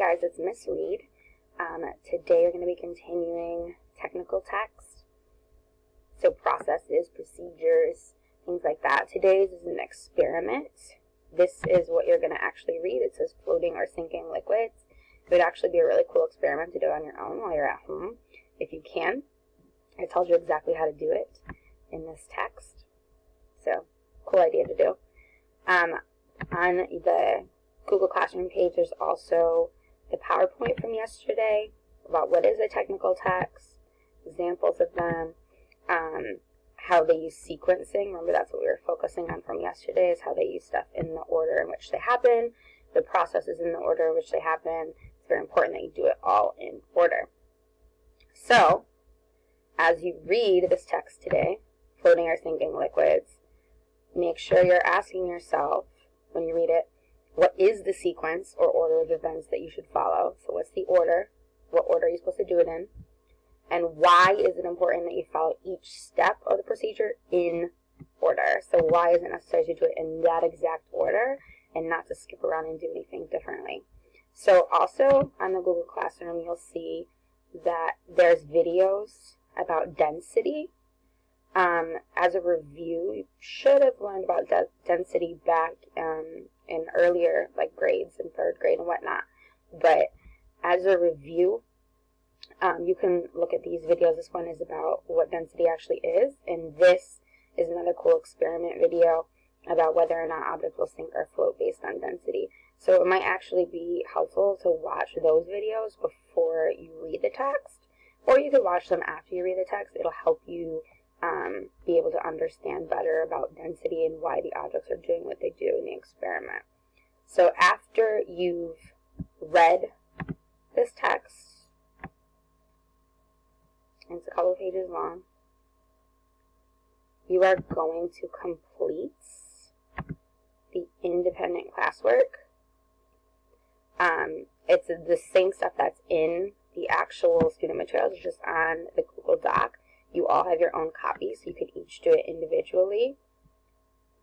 guys, it's Miss Reed. Today we're going to be continuing technical text, so processes, procedures, things like that. Today's is an experiment. This is what you're going to actually read. It says floating or sinking liquids. It would actually be a really cool experiment to do on your own while you're at home, if you can. I told you exactly how to do it in this text, so cool idea to do. On the Google Classroom page, there's also the PowerPoint from yesterday about what is a technical text, examples of them, how they use sequencing. Remember, that's what we were focusing on from yesterday, is how they use stuff in the order in which they happen, the processes in the order in which they happen. It's very important that you do it all in order. So, as you read this text today, floating or sinking liquids, make sure you're asking yourself, when you read it, what is the sequence or order of events that you should follow? So what's the order? What order are you supposed to do it in? And why is it important that you follow each step of the procedure in order? So why is it necessary to do it in that exact order and not to skip around and do anything differently? So also on the Google Classroom, you'll see that there's videos about density. As a review, you should have learned about density back in earlier grades, in 3rd grade and whatnot. But as a review, you can look at these videos. This one is about what density actually is, and this is another cool experiment video about whether or not objects will sink or float based on density. So it might actually be helpful to watch those videos before you read the text, or you could watch them after you read the text. It'll help you be able to understand better about density and why the objects are doing what they do in the experiment. So after you've read this text, and it's a couple of pages long, you are going to complete the independent classwork. It's the same stuff that's in the actual student materials, it's just on the Google Doc. You all have your own copies, so you could each do it individually.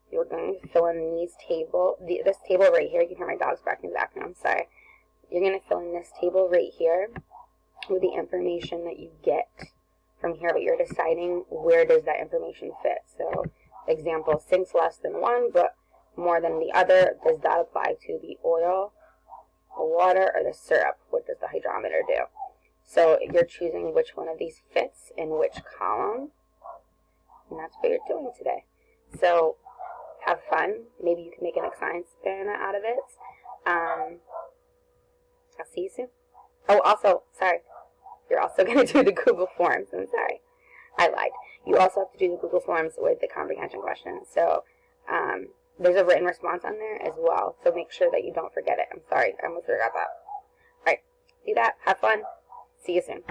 You're going to fill in this table right here. You can hear my dogs barking in the background, sorry. You're going to fill in this table right here with the information that you get from here, but you're deciding where does that information fit. So, example, sinks less than 1, but more than the other. Does that apply to the oil, the water, or the syrup? What does the hydrometer do? So you're choosing which one of these fits in which column, and that's what you're doing today. So have fun. Maybe you can make an science experiment out of it. I'll see you soon. Oh, also, sorry, you're also going to do the Google Forms. I'm sorry, I lied. You also have to do the Google Forms with the comprehension questions. So there's a written response on there as well, so make sure that you don't forget it. I'm sorry, I almost forgot that. All right, do that. Have fun. See you soon.